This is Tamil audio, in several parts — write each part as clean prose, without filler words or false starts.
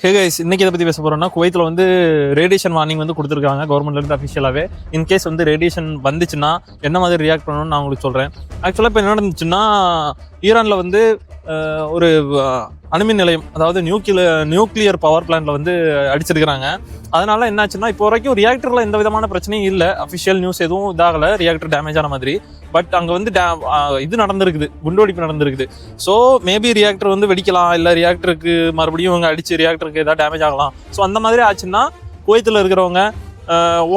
ஹே கைஸ், இன்னைக்கு இதை பற்றி பேச போகிறோம்னா, குவைத்தில் வந்து ரேடியேஷன் வார்னிங் வந்து கொடுத்துருக்காங்க கவர்மெண்ட்லேருந்து அஃபிஷியலாகவே. இன்கேஸ் வந்து ரேடியேஷன் வந்துச்சுன்னா என்ன மாதிரி ரியாக்ட் பண்ணணும்னு நான் உங்களுக்கு சொல்கிறேன். ஆக்சுவலாக இப்போ என்ன நடந்துச்சுன்னா, ஈரானில் வந்து ஒரு அணுமின் நிலையம், அதாவது நியூக்ளியர் பவர் பிளான்ட்ல வந்து அடிச்சிருக்கிறாங்க. அதனால என்னாச்சுன்னா, இப்போ வரைக்கும் ரியாக்டரில் எந்த விதமான பிரச்சனையும் இல்லை. அஃபிஷியல் நியூஸ் எதுவும் இதாகலை ரியாக்டர் டேமேஜ் ஆன மாதிரி. பட் அங்கே வந்து இது நடந்திருக்குது, குண்டுவெடிப்பு நடந்திருக்குது. ஸோ மேபி ரியாக்டர் வந்து வெடிக்கலாம், இல்லை ரியாக்டருக்கு மறுபடியும் இவங்க அடிச்சு ரியாக்டருக்கு ஏதாவது டேமேஜ் ஆகலாம். ஸோ அந்த மாதிரி ஆச்சுன்னா குவைத்தில் இருக்கிறவங்க,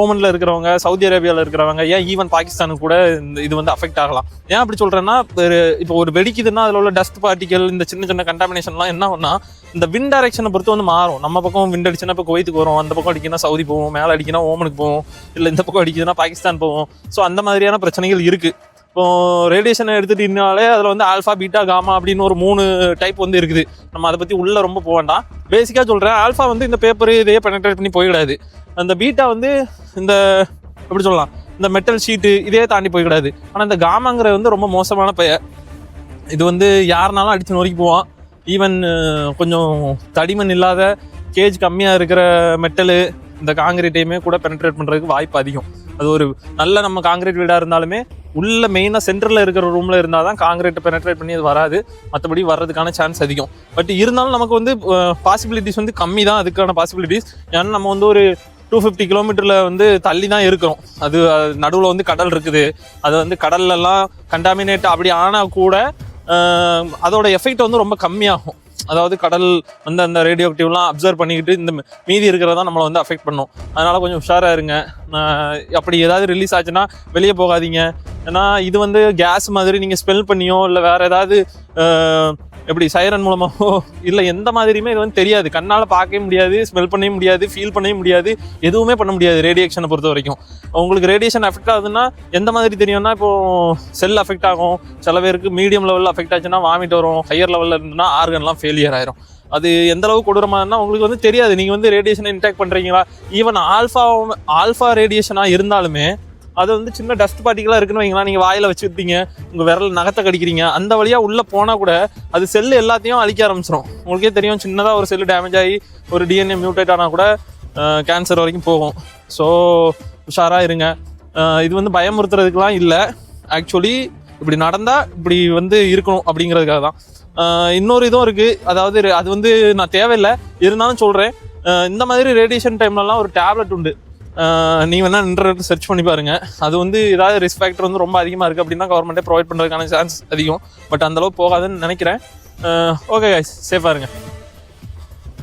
ஓமனில் இருக்கிறவங்க, சவுதி அரேபியாவில் இருக்கிறவங்க, ஏன் ஈவன் பாகிஸ்தானுக்கு கூட இது வந்து அஃபெக்ட் ஆகலாம். ஏன் அப்படி சொல்கிறேன்னா, இப்போ ஒரு வெடிக்குதுன்னா அதில் உள்ள டஸ்ட் பார்ட்டிகல், இந்த சின்ன சின்ன கண்டாமினேஷன்லாம் என்ன ஒன்றா இந்த விண்ட் டைரக்ஷனை பொறுத்து வந்து மாறும். நம்ம பக்கம் விண்ட் அடிச்சுன்னா இப்போ குவைத்துக்கு வரும், அந்த பக்கம் அடிக்கினா சவுதி போவோம், மேலே அடிக்கினா ஓமனுக்கு போவோம், இல்லை இந்த பக்கம் அடிக்குதுன்னா பாகிஸ்தான் போவோம். ஸோ அந்த மாதிரியான பிரச்சனைகள் இருக்குது. இப்போ ரேடியேஷனை எடுத்துகிட்டீங்கனாலே அதில் வந்து ஆல்ஃபா, பீட்டா, காமா அப்படின்னு ஒரு 3 டைப் வந்து இருக்குது. நம்ம அதை பற்றி உள்ளே ரொம்ப போக வேண்டாம். பேசிக்காக சொல்கிறேன், ஆல்ஃபா வந்து இந்த பேப்பர் இதையே பெனட்ரேட் பண்ணி போயிடாது. அந்த பீட்டா வந்து இந்த எப்படி சொல்லலாம், இந்த மெட்டல் ஷீட்டு இதையே தாண்டி போய்விடாது. ஆனால் இந்த காமாங்கிற வந்து ரொம்ப மோசமான பெயர். இது வந்து யாருனாலும் அடித்து நொறுக்கி போவான். ஈவன் கொஞ்சம் தடிமன் இல்லாத, கேஜ் கம்மியாக இருக்கிற மெட்டலு, இந்த காங்கிரீட்டையுமே கூட பெனட்ரேட் பண்ணுறதுக்கு வாய்ப்பு அதிகம். அது ஒரு நல்ல நம்ம காங்கிரீட் வீடாக இருந்தாலுமே உள்ள மெயினாக சென்டரில் இருக்கிற ரூமில் இருந்தால் தான் காங்கிரீட்டை பெனட்ரேட் பண்ணி அது வராது. மற்றபடி வர்றதுக்கான சான்ஸ் அதிகம். பட் இருந்தாலும் நமக்கு வந்து பாசிபிலிட்டிஸ் வந்து கம்மி தான், அதுக்கான பாசிபிலிட்டிஸ். ஏன்னா நம்ம வந்து ஒரு 250 கிலோமீட்டரில் வந்து தள்ளி தான் இருக்கிறோம். அது நடுவில் வந்து கடல் இருக்குது. அது வந்து கடல்லலாம் கண்டாமினேட் அப்படி ஆனால் கூட அதோட எஃபெக்ட் வந்து ரொம்ப கம்மியாகும். அதாவது கடல் வந்து அந்த ரேடியோ ஆக்டிவ்லாம் அப்சர்வ் பண்ணிக்கிட்டு இந்த மீதி இருக்கிறதா நம்மளை வந்து அஃபெக்ட் பண்ணும். அதனால் கொஞ்சம் உஷாராக இருங்க. அப்படி ஏதாவது ரிலீஸ் ஆச்சுன்னா வெளியே போகாதீங்க. ஏன்னா இது வந்து கேஸ் மாதிரி நீங்கள் ஸ்மெல் பண்ணியோ இல்லை வேறு ஏதாவது எப்படி சைரன் மூலமாகவோ இல்லை எந்த மாதிரியுமே இது வந்து தெரியாது. கண்ணால் பார்க்கவே முடியாது, ஸ்மெல் பண்ணவே முடியாது, ஃபீல் பண்ணவே முடியாது, எதுவுமே பண்ண முடியாது. ரேடியேஷனை பொறுத்த வரைக்கும் உங்களுக்கு ரேடியேஷன் அஃபெக்ட் ஆகுதுன்னா எந்த மாதிரி தெரியும்னா, இப்போது செல் அஃபெக்ட் ஆகும். சில பேருக்கு மீடியம் லெவலில் அஃபெக்ட் ஆச்சுன்னா வாமிட் வரும். ஹையர் லெவலில் இருந்துன்னா ஆர்கன்லாம் ஃபெயிலியர் ஆயிரும். அது எந்த அளவுக்கு கொடூரமானா உங்களுக்கு வந்து தெரியாது. நீங்கள் வந்து ரேடியேஷனை இன்டேக் பண்ணுறீங்களா, ஈவன் ஆல்ஃபா ரேடியேஷனாக இருந்தாலுமே அது வந்து சின்ன டஸ்ட் பார்ட்டிகளாக இருக்குன்னு வைங்களா, நீங்கள் வாயில் வச்சுருப்பீங்க, உங்கள் விரல் நகத்தை கடிக்கிறீங்க, அந்த வழியாக உள்ளே போனால் கூட அது செல்லு எல்லாத்தையும் அழிக்க ஆரம்பிச்சிடும். உங்களுக்கே தெரியும், சின்னதாக ஒரு செல்லு டேமேஜ் ஆகி ஒரு டிஎன்ஏ மியூட்டேட் ஆனால் கூட கேன்சர் வரைக்கும் போகும். ஸோ உஷாராக இருங்க. இது வந்து பயமுறுத்துறதுக்கெலாம் இல்லை. ஆக்சுவலி இப்படி நடந்தால் இப்படி வந்து இருக்கணும் அப்படிங்கிறதுக்காக தான். இன்னொரு இதுவும் இருக்குது. அதாவது அது வந்து நான் தேவையில்லை, இருந்தாலும் சொல்கிறேன். இந்த மாதிரி ரேடியேஷன் டைம்லலாம் ஒரு டேப்லெட் உண்டு. நீங்கள் வேணால் இன்டர்நெட் சர்ச் பண்ணி பாருங்கள். அது வந்து ஏதாவது ரிஸ்க் ஃபேக்டர் வந்து ரொம்ப அதிகமாக இருக்குது அப்படின்னா கவர்மெண்ட்டே ப்ரொவைட் பண்ணுறதுக்கான சான்ஸ் அதிகம். பட் அந்தளவு போகாதுன்னு நினைக்கிறேன். ஓகே கைஸ், சேஃபாக இருங்க.